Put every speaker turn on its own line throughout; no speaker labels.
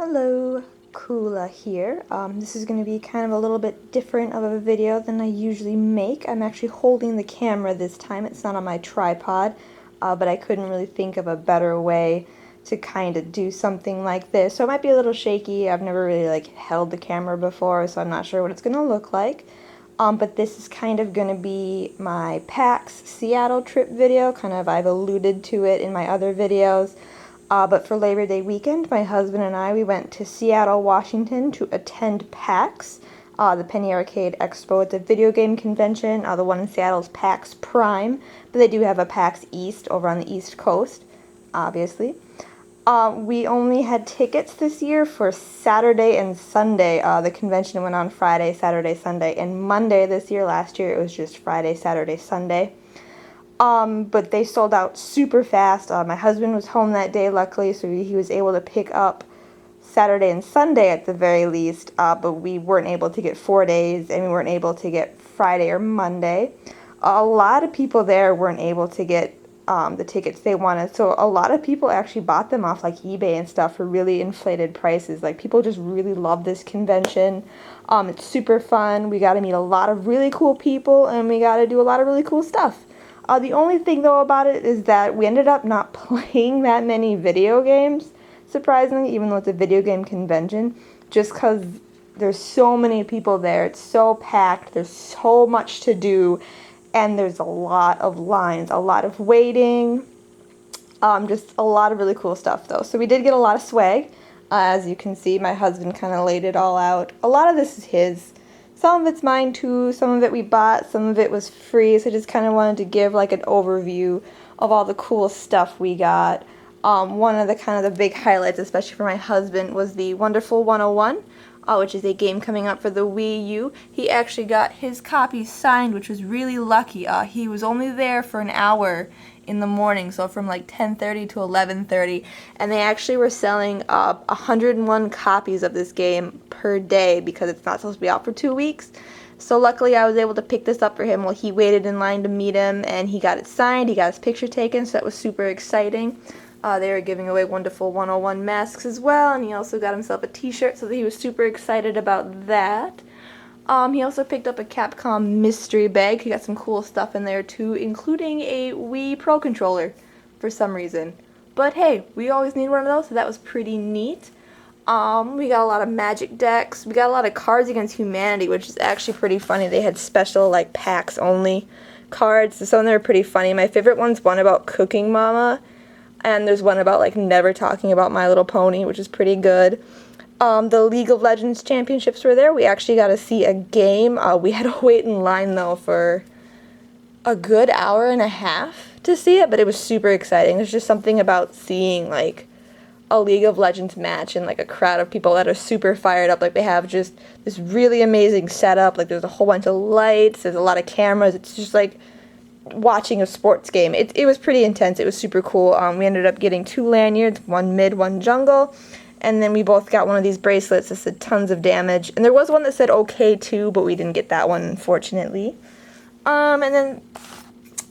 Hello, Kula here. This is going to be kind of a little bit different of a video than I usually make. I'm actually holding the camera this time. It's not on my tripod, but I couldn't really think of a better way to kind of do something like this. So it might be a little shaky. I've never really held the camera before, so I'm not sure what it's going to look like. But this is kind of going to be my PAX Seattle trip video. I've alluded to it in my other videos. But for Labor Day weekend, my husband and we went to Seattle, Washington to attend PAX, the Penny Arcade Expo. It's a video game convention. The one in Seattle is PAX Prime, but they do have a PAX East over on the East Coast, obviously. We only had tickets this year for Saturday and Sunday. The convention went on Friday, Saturday, Sunday, and Monday this year. Last year it was just Friday, Saturday, Sunday. But they sold out super fast. My husband was home that day, luckily, so he was able to pick up Saturday and Sunday at the very least, but we weren't able to get 4 days, and we weren't able to get Friday or Monday. A lot of people there weren't able to get the tickets they wanted, so a lot of people actually bought them off eBay and stuff for really inflated prices. People just really love this convention. It's super fun. We got to meet a lot of really cool people, and we got to do a lot of really cool stuff. The only thing, though, about it is that we ended up not playing that many video games, surprisingly, even though it's a video game convention, just because there's so many people there. It's so packed. There's so much to do, and there's a lot of lines, a lot of waiting, just a lot of really cool stuff, though. So we did get a lot of swag. As you can see, my husband kind of laid it all out. A lot of this is his. Some of it's mine too, some of it we bought, some of it was free, so I just kind of wanted to give an overview of all the cool stuff we got. One of the big highlights, especially for my husband, was the Wonderful 101, which is a game coming up for the Wii U. He actually got his copy signed, which was really lucky. He was only there for an hour in the morning, so from 10:30 to 11:30, and they actually were selling 101 copies of this game per day because it's not supposed to be out for 2 weeks. So luckily I was able to pick this up for him while he waited in line to meet him, and he got it signed, he got his picture taken, so that was super exciting. They were giving away Wonderful 101 masks as well, and he also got himself a t-shirt, so that he was super excited about that. He also picked up a Capcom mystery bag. He got some cool stuff in there too, including a Wii Pro controller for some reason. But hey, we always need one of those, so that was pretty neat. We got a lot of Magic decks. We got a lot of Cards Against Humanity, which is actually pretty funny. They had special PAX only cards. So some of them are pretty funny. My favorite one's one about Cooking Mama, and there's one about never talking about My Little Pony, which is pretty good. The League of Legends championships were there. We actually got to see a game. We had to wait in line, though, for a good hour and a half to see it, but it was super exciting. There's just something about seeing, a League of Legends match and, a crowd of people that are super fired up. They have just this really amazing setup. There's a whole bunch of lights. There's a lot of cameras. It's just, watching a sports game. It was pretty intense. It was super cool. We ended up getting 2 lanyards, one mid, one jungle. And then we both got one of these bracelets that said tons of damage. And there was one that said okay too, but we didn't get that one, unfortunately. And then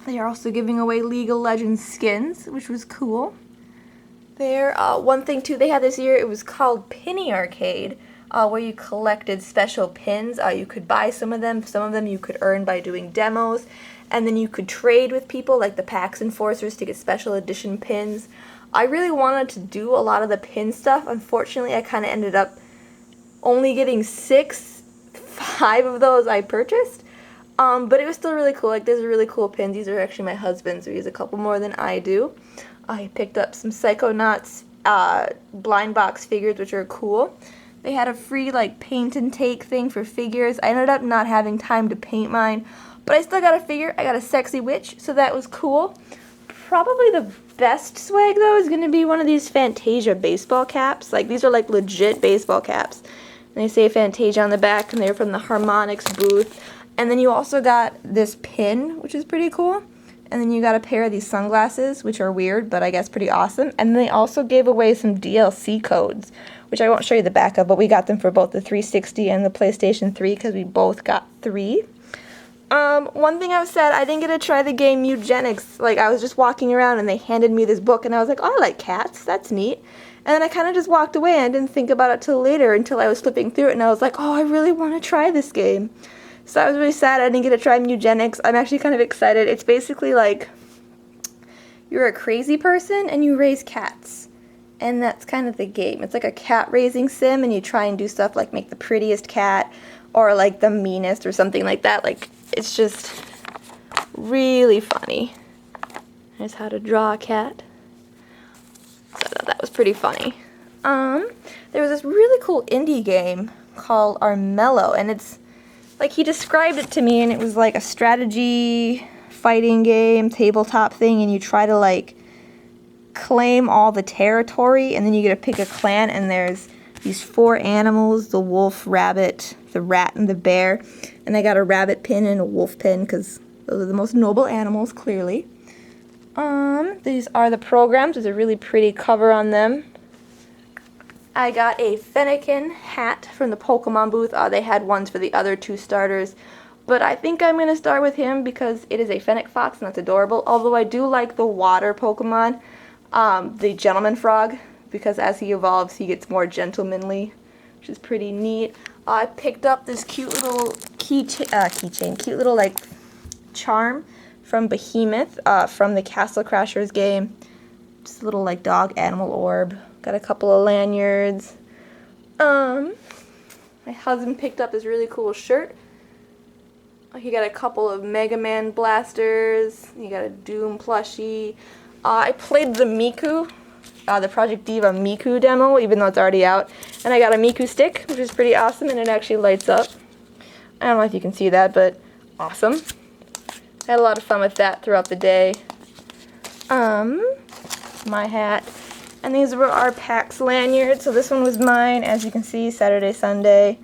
they are also giving away League of Legends skins, which was cool. One thing too they had this year, it was called Penny Arcade, where you collected special pins. You could buy some of them you could earn by doing demos. And then you could trade with people like the PAX enforcers to get special edition pins. I really wanted to do a lot of the pin stuff. Unfortunately, I kind of ended up only getting 5 of those I purchased. But it was still really cool. These are really cool pins. These are actually my husband's, so he has a couple more than I do. I picked up some Psychonauts blind box figures, which are cool. They had a free paint and take thing for figures. I ended up not having time to paint mine, but I still got a figure. I got a sexy witch, so that was cool. Probably the best swag, though, is going to be one of these Fantasia baseball caps. These are legit baseball caps. And they say Fantasia on the back, and they're from the Harmonix booth. And then you also got this pin, which is pretty cool. And then you got a pair of these sunglasses, which are weird, but I guess pretty awesome. And they also gave away some DLC codes, which I won't show you the back of, but we got them for both the 360 and the PlayStation 3 because we both got 3. One thing I was sad, I didn't get to try the game Eugenics. I was just walking around and they handed me this book and I was like, oh, I like cats, that's neat. And then I kind of just walked away, and I didn't think about it till later, until I was flipping through it, and I was like, oh, I really want to try this game. So I was really sad I didn't get to try Eugenics. I'm actually kind of excited. It's basically like you're a crazy person and you raise cats. And that's kind of the game. It's like a cat raising sim, and you try and do stuff like make the prettiest cat or like the meanest or something like that. Like, it's just really funny. Here's how to draw a cat. So I thought that was pretty funny. There was this really cool indie game called Armello, and it's like, he described it to me, and it was like a strategy fighting game, tabletop thing, and you try to like claim all the territory, and then you get to pick a clan, and there's these 4 animals: the wolf, rabbit, the rat, and the bear. And I got a rabbit pin and a wolf pin because those are the most noble animals, clearly. These are the programs. There's a really pretty cover on them. I got a Fennekin hat from the Pokemon booth. They had ones for the other 2 starters, but I think I'm going to start with him because it is a Fennec Fox, and that's adorable. Although I do like the water Pokemon, the Gentleman Frog, because as he evolves, he gets more gentlemanly, which is pretty neat. I picked up this cute little keychain, cute little like charm from Behemoth, from the Castle Crashers game. Just a little like dog animal orb. Got a couple of lanyards. My husband picked up this really cool shirt. He got a couple of Mega Man blasters. He got a Doom plushie. I played the Miku, the Project Diva Miku demo, even though it's already out. And I got a Miku stick, which is pretty awesome, and it actually lights up. I don't know if you can see that, but awesome. I had a lot of fun with that throughout the day. My hat. And these were our PAX lanyards. So this one was mine, as you can see, Saturday, Sunday.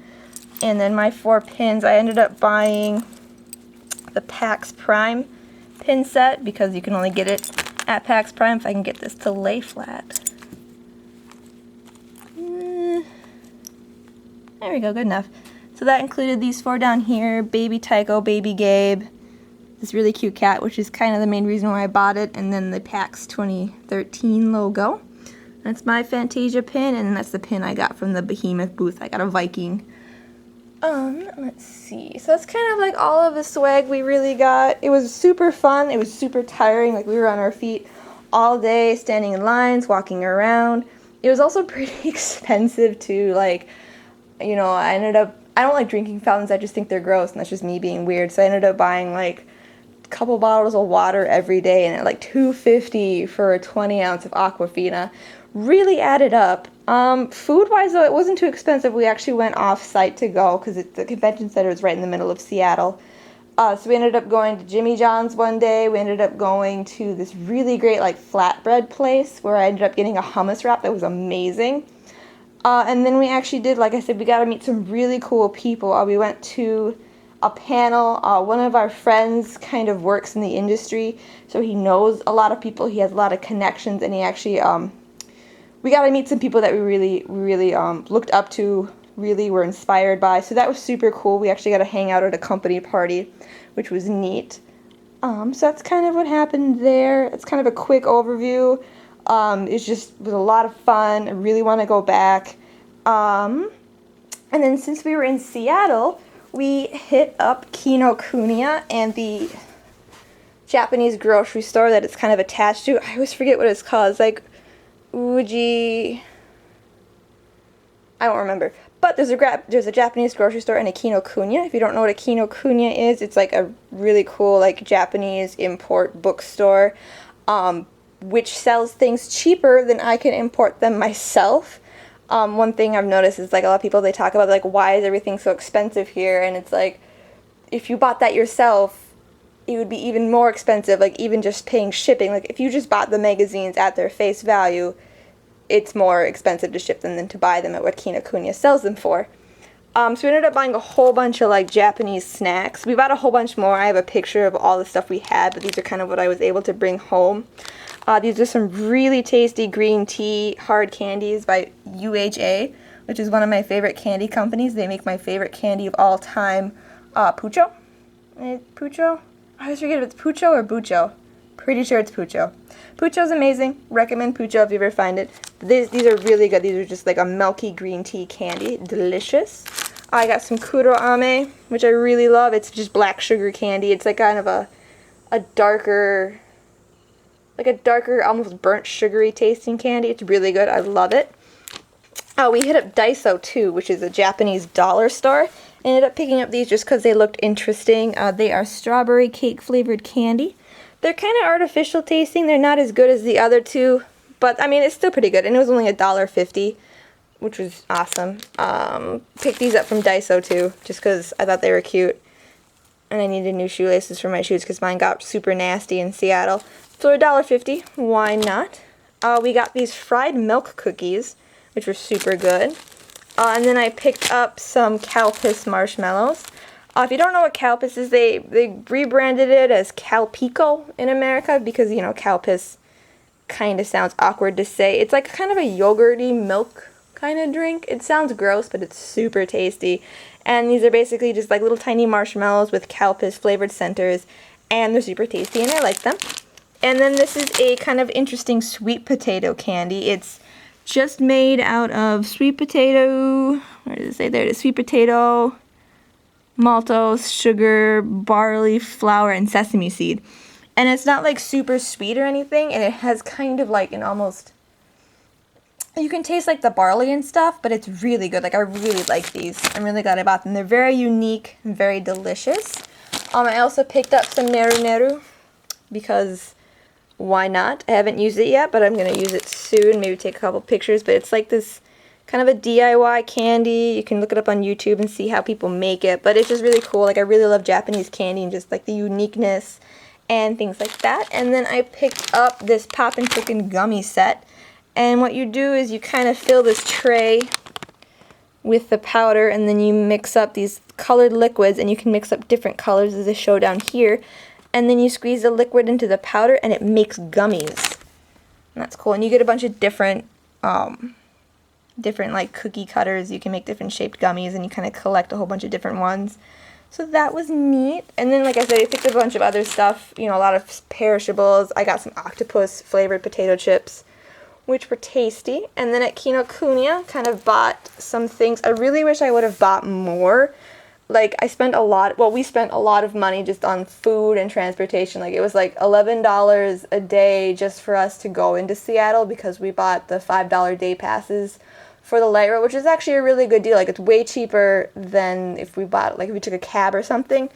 And then my 4 pins, I ended up buying the PAX Prime pin set because you can only get it at PAX Prime. If I can get this to lay flat. There we go, good enough. So that included these 4 down here: Baby Tycho, Baby Gabe, this really cute cat, which is kind of the main reason why I bought it, and then the PAX 2013 logo. That's my Fantasia pin, and that's the pin I got from the Behemoth booth. I got a Viking. Let's see. So that's kind of like all of the swag we really got. It was super fun. It was super tiring. Like, we were on our feet all day, standing in lines, walking around. It was also pretty expensive too. Like, you know, I don't like drinking fountains. I just think they're gross, and that's just me being weird. So I ended up buying like a couple bottles of water every day, and at like $2.50 for a 20-ounce of Aquafina. Really added up. Food-wise, though, it wasn't too expensive. We actually went off-site to go because the convention center is right in the middle of Seattle. So we ended up going to Jimmy John's one day. We ended up going to this really great like flatbread place where I ended up getting a hummus wrap that was amazing. And then we actually did, like I said, we got to meet some really cool people. We went to a panel. One of our friends kind of works in the industry, so he knows a lot of people. He has a lot of connections, and he actually we got to meet some people that we really looked up to, really were inspired by. So that was super cool. We actually got to hang out at a company party, which was neat. So that's kind of what happened there. It's kind of a quick overview. It was a lot of fun. I really want to go back. And then since we were in Seattle, we hit up Kinokuniya and the Japanese grocery store that it's kind of attached to. I always forget what it's called. It's like I don't remember. But there's a Japanese grocery store and a Kinokuniya. If you don't know what a Kinokuniya is, it's like a really cool like Japanese import bookstore, which sells things cheaper than I can import them myself. One thing I've noticed is like a lot of people, they talk about like, why is everything so expensive here? And it's like, if you bought that yourself, it would be even more expensive, like even just paying shipping. Like if you just bought the magazines at their face value, it's more expensive to ship them than to buy them at what Kinokuniya sells them for. So we ended up buying a whole bunch of like Japanese snacks. We bought a whole bunch more. I have a picture of all the stuff we had, but these are kind of what I was able to bring home. These are some really tasty green tea hard candies by UHA, which is one of my favorite candy companies. They make my favorite candy of all time, Pucho. Pucho? I always forget if it's Pucho or Bucho. Pretty sure it's Pucho. Pucho's amazing. Recommend Pucho if you ever find it. these are really good. These are just like a milky green tea candy. Delicious. I got some Kuroame, which I really love. It's just black sugar candy. It's like kind of a darker, almost burnt sugary tasting candy. It's really good. I love it. We hit up Daiso too, which is a Japanese dollar store. I ended up picking up these just because they looked interesting. They are strawberry cake flavored candy. They're kind of artificial tasting. They're not as good as the other two, but I mean, it's still pretty good. And it was only $1.50, which was awesome. Picked these up from Daiso too, just because I thought they were cute. And I needed new shoelaces for my shoes because mine got super nasty in Seattle. So $1.50, why not? We got these fried milk cookies, which were super good. And then I picked up some Calpis marshmallows. If you don't know what Calpis is, they rebranded it as Calpico in America because, you know, Calpis kind of sounds awkward to say. It's like kind of a yogurty milk kind of drink. It sounds gross, but it's super tasty. And these are basically just like little tiny marshmallows with Calpis flavored centers, and they're super tasty and I like them. And then this is a kind of interesting sweet potato candy. It's just made out of sweet potato, where does it say? There it is, sweet potato, maltose, sugar, barley, flour, and sesame seed. And it's not like super sweet or anything, and it has kind of like an almost, you can taste like the barley and stuff, but it's really good. Like I really like these. I'm really glad I bought them. They're very unique and very delicious. I also picked up some Neru Neru because why not? I haven't used it yet, but I'm going to use it soon, maybe take a couple pictures, but it's like this kind of a DIY candy. You can look it up on YouTube and see how people make it, but it's just really cool. Like I really love Japanese candy and just like the uniqueness and things like that. And then I picked up this Poppin' Chicken gummy set, and what you do is you kind of fill this tray with the powder, and then you mix up these colored liquids, and you can mix up different colors as I show down here. And then you squeeze the liquid into the powder and it makes gummies. And that's cool. And you get a bunch of different like cookie cutters. You can make different shaped gummies and you kind of collect a whole bunch of different ones. So that was neat. And then like I said, I picked up a bunch of other stuff, you know, a lot of perishables. I got some octopus flavored potato chips, which were tasty. And then at Kinokuniya, kind of bought some things. I really wish I would have bought more. Like, we spent a lot of money just on food and transportation. Like, it was like $11 a day just for us to go into Seattle because we bought the $5 day passes for the light rail, which is actually a really good deal. Like, it's way cheaper than if we took a cab or something.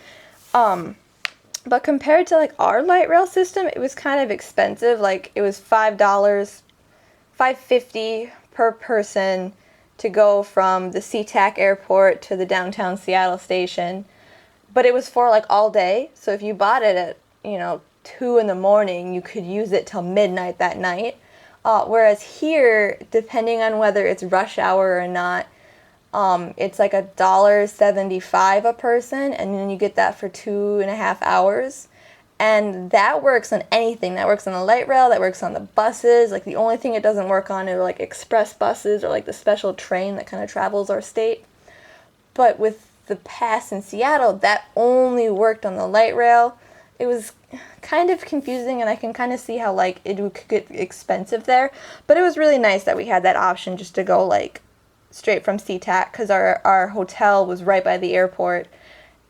But compared to, like, our light rail system, it was kind of expensive. Like, it was $5.50 per person to go from the SeaTac airport to the downtown Seattle station. But it was for like all day. So if you bought it at, 2 in the morning, you could use it till midnight that night. Whereas here, depending on whether it's rush hour or not, it's like $1.75 a person, and then you get that for 2.5 hours. And that works on anything. That works on the light rail, that works on the buses. Like, the only thing it doesn't work on are, like, express buses or, like, the special train that kind of travels our state. But with the pass in Seattle, that only worked on the light rail. It was kind of confusing, and I can kind of see how, like, it could get expensive there. But it was really nice that we had that option just to go, like, straight from SeaTac, because our hotel was right by the airport.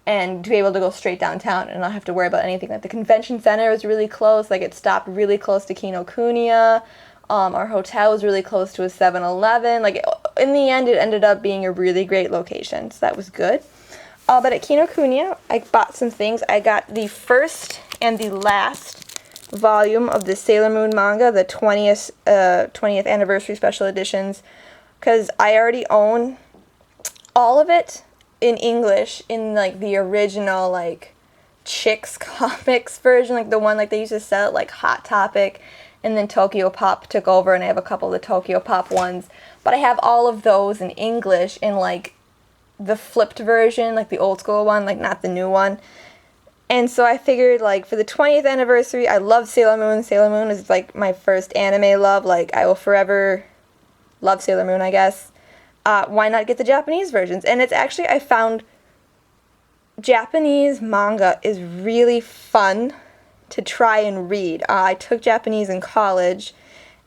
And to be able to go straight downtown and not have to worry about anything. Like, the convention center was really close. Like, it stopped really close to Kinokuniya. Our hotel was really close to a 7-Eleven. Like, in the end, it ended up being a really great location. So that was good. But at Kinokuniya, I bought some things. I got the first and the last volume of the Sailor Moon manga, the 20th anniversary special editions, because I already own all of it in English, in, like, the original, like, Chicks comics version, like, the one, like, they used to sell it, like, Hot Topic, and then Tokyo Pop took over, and I have a couple of the Tokyo Pop ones, but I have all of those in English in, like, the flipped version, like, the old school one, like, not the new one, and so I figured, like, for the 20th anniversary, I love Sailor Moon. Sailor Moon is, like, my first anime love. Like, I will forever love Sailor Moon, I guess. Why not get the Japanese versions? And it's actually, I found Japanese manga is really fun to try and read. I took Japanese in college,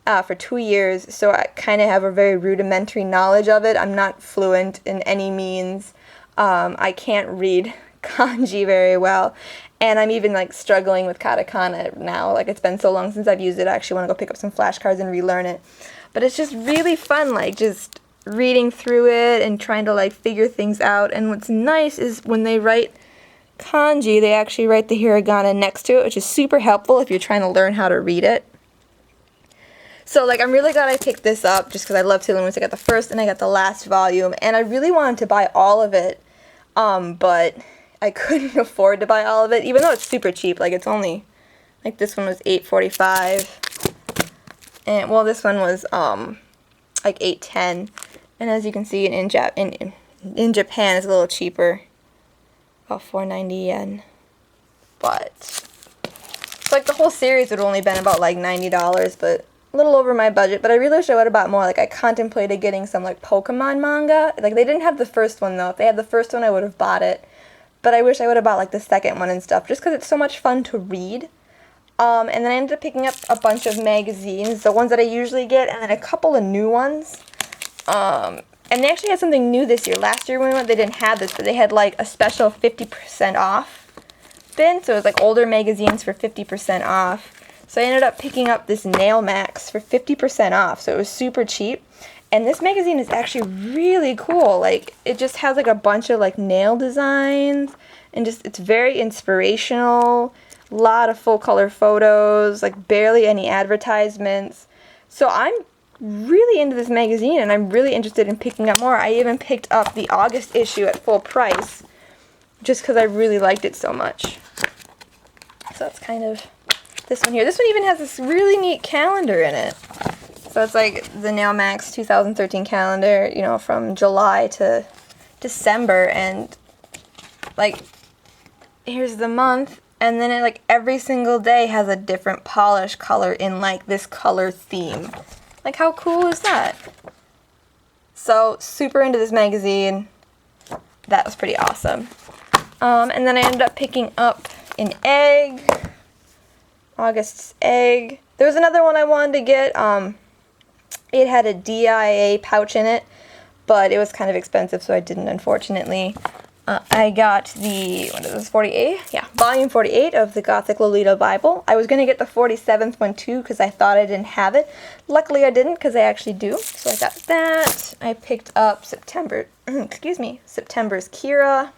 for 2 years, so I kind of have a very rudimentary knowledge of it. I'm not fluent in any means. I can't read kanji very well, and I'm even like struggling with katakana now. Like, it's been so long since I've used it, I actually want to go pick up some flashcards and relearn it. But it's just really fun, like, just reading through it and trying to like figure things out. And what's nice is when they write kanji, they actually write the hiragana next to it, which is super helpful if you're trying to learn how to read it. So, like, I'm really glad I picked this up, just because I love Sailor Moon. So I got the first and I got the last volume, and I really wanted to buy all of it, but I couldn't afford to buy all of it, even though it's super cheap. Like, it's only, like, this one was $8.45, and, well, this one was, like, $8.10, and as you can see, in Japan, it's a little cheaper, about 490 yen, but, it's like the whole series would have only been about, like, $90, but a little over my budget. But I really wish I would have bought more. Like, I contemplated getting some, like, Pokemon manga. Like, they didn't have the first one, though. If they had the first one, I would have bought it, but I wish I would have bought, like, the second one and stuff, just because it's so much fun to read. And then I ended up picking up a bunch of magazines, the ones that I usually get, and then a couple of new ones. And they actually had something new this year. Last year when we went, they didn't have this, but they had, like, a special 50% off bin. So it was, like, older magazines for 50% off. So I ended up picking up this Nail Max for 50% off. So it was super cheap. And this magazine is actually really cool. Like, it just has, like, a bunch of, like, nail designs. And just, it's very inspirational. A lot of full color photos, like barely any advertisements. So I'm really into this magazine, and I'm really interested in picking up more. I even picked up the August issue at full price just because I really liked it so much. So that's kind of this one here. This one even has this really neat calendar in it. So it's like the Nail Max 2013 calendar, you know, from July to December, and like here's the month. And then it, like, every single day has a different polish color in, like, this color theme. Like, how cool is that? So, super into this magazine. That was pretty awesome. And then I ended up picking up an egg. August's egg. There was another one I wanted to get. It had a DIA pouch in it, but it was kind of expensive, so I didn't, unfortunately. I got the, what is this, 48? Yeah, volume 48 of the Gothic Lolita Bible. I was going to get the 47th one too because I thought I didn't have it. Luckily I didn't because I actually do. So I got that. I picked up September's Kira.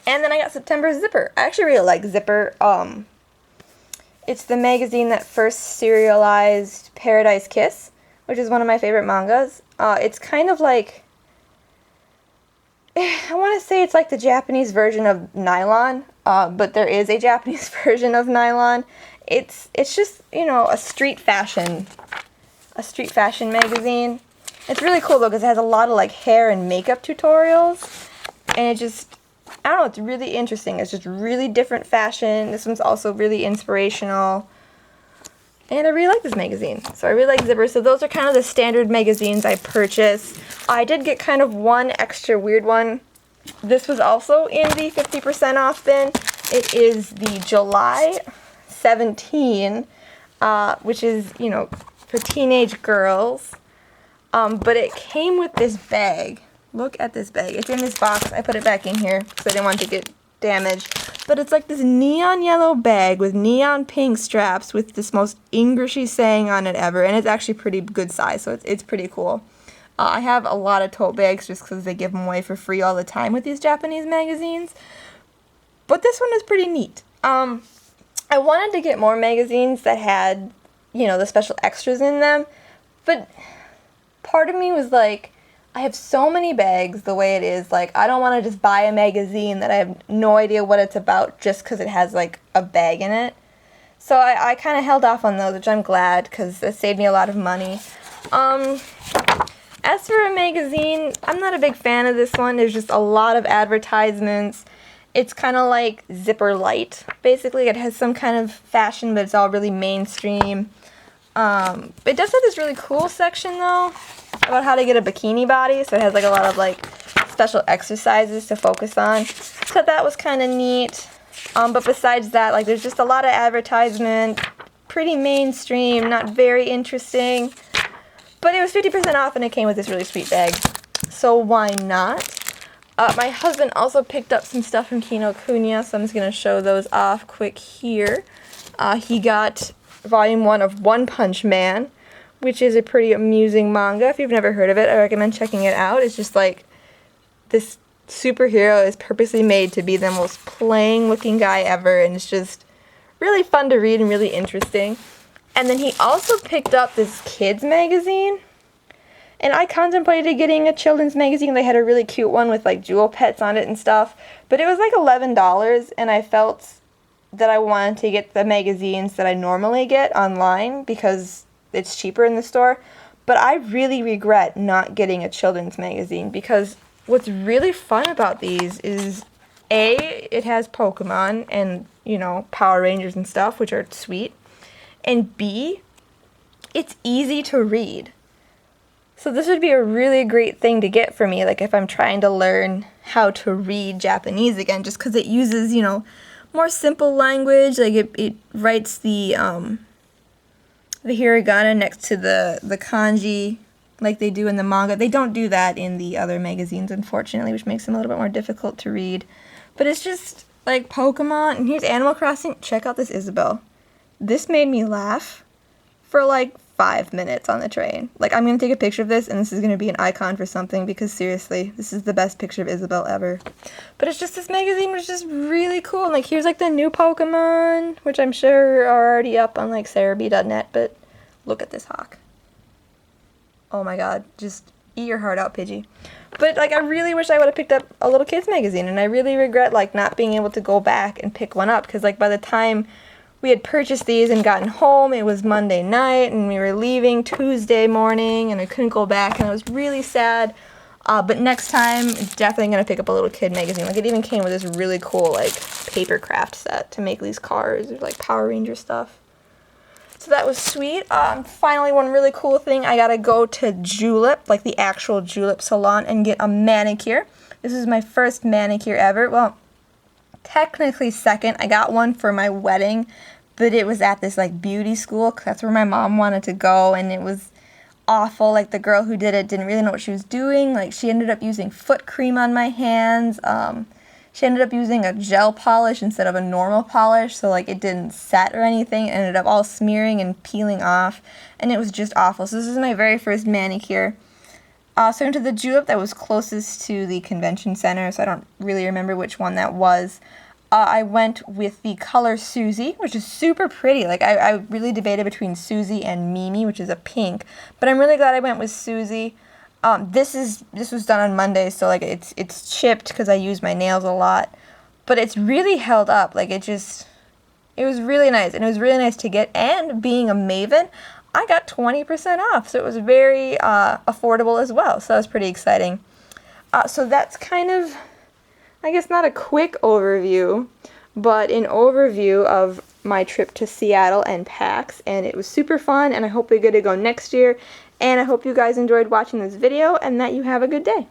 And then I got September's Zipper. I actually really like Zipper. It's the magazine that first serialized Paradise Kiss, which is one of my favorite mangas. It's kind of like, I want to say it's like the Japanese version of Nylon, but there is a Japanese version of Nylon. It's just, you know, a street fashion magazine. It's really cool though because it has a lot of like hair and makeup tutorials, and it just, I don't know, it's really interesting. It's just really different fashion. This one's also really inspirational. And I really like this magazine. So I really like Zipper. So those are kind of the standard magazines I purchased. I did get kind of one extra weird one. This was also in the 50% off bin. It is the July 17, which is, you know, for teenage girls. But it came with this bag. Look at this bag. It's in this box. I put it back in here because I didn't want it to get damaged. But it's like this neon yellow bag with neon pink straps with this most Englishy saying on it ever. And it's actually pretty good size, so it's pretty cool. I have a lot of tote bags just because they give them away for free all the time with these Japanese magazines. But this one is pretty neat. I wanted to get more magazines that had, you know, the special extras in them. But part of me was like, I have so many bags the way it is. Like, I don't want to just buy a magazine that I have no idea what it's about just because it has, like, a bag in it. So I kind of held off on those, which I'm glad because it saved me a lot of money. As for a magazine, I'm not a big fan of this one. There's just a lot of advertisements. It's kind of like Zipper Light, basically. It has some kind of fashion, but it's all really mainstream. It does have this really cool section, though, about how to get a bikini body. So it has, like, a lot of, like, special exercises to focus on. So that was kind of neat. But besides that, like, there's just a lot of advertisement, pretty mainstream, not very interesting. But it was 50% off and it came with this really sweet bag. So why not? My husband also picked up some stuff from Kinokuniya, so I'm just going to show those off quick here. He got volume 1 of One Punch Man, which is a pretty amusing manga. If you've never heard of it, I recommend checking it out. It's just like this superhero is purposely made to be the most plain looking guy ever, and it's just really fun to read and really interesting. And then he also picked up this kids magazine, and I contemplated getting a children's magazine. They had a really cute one with like jewel pets on it and stuff, but it was like $11, and I felt that I wanted to get the magazines that I normally get online because it's cheaper in the store. But I really regret not getting a children's magazine because what's really fun about these is A, it has Pokemon and, you know, Power Rangers and stuff, which are sweet. And B, it's easy to read. So this would be a really great thing to get for me, like if I'm trying to learn how to read Japanese again, just because it uses, you know, more simple language. Like it writes the hiragana next to the kanji like they do in the manga. They don't do that in the other magazines, unfortunately, which makes them a little bit more difficult to read. But it's just like Pokemon. And here's Animal Crossing. Check out this Isabelle. This made me laugh for like 5 minutes on the train. Like, I'm going to take a picture of this, and this is going to be an icon for something, because seriously, this is the best picture of Isabelle ever. But it's just, this magazine was just really cool. And, like, here's, like, the new Pokemon, which I'm sure are already up on, like, Cerebi.net, but look at this hawk. Oh my god, just eat your heart out, Pidgey. But, like, I really wish I would have picked up a little kids magazine, and I really regret, like, not being able to go back and pick one up, because, like, by the time we had purchased these and gotten home, it was Monday night, and we were leaving Tuesday morning, and I couldn't go back, and I was really sad. But next time, definitely going to pick up a little kid magazine. Like, it even came with this really cool, like, paper craft set to make these cars, or, like, Power Ranger stuff. So that was sweet. Finally, one really cool thing, I got to go to Julep, like the actual Julep salon, and get a manicure. This is my first manicure ever. Well, technically second. I got one for my wedding, but it was at this like beauty school because that's where my mom wanted to go, and it was awful. Like, the girl who did it didn't really know what she was doing. Like, she ended up using foot cream on my hands. She ended up using a gel polish instead of a normal polish, so like it didn't set or anything. It ended up all smearing and peeling off, and it was just awful. So this is my very first manicure. So I went to the Julep that was closest to the convention center, so I don't really remember which one that was. I went with the color Susie, which is super pretty. Like, I really debated between Susie and Mimi, which is a pink, but I'm really glad I went with Susie. This was done on Monday, so like it's chipped because I use my nails a lot, but it's really held up. Like, it was really nice, and it was really nice to get. And being a Maven, I got 20% off, so it was very affordable as well. So that was pretty exciting. So that's kind of, I guess, not a quick overview, but an overview of my trip to Seattle and PAX, and it was super fun, and I hope we get to go next year. And I hope you guys enjoyed watching this video and that you have a good day.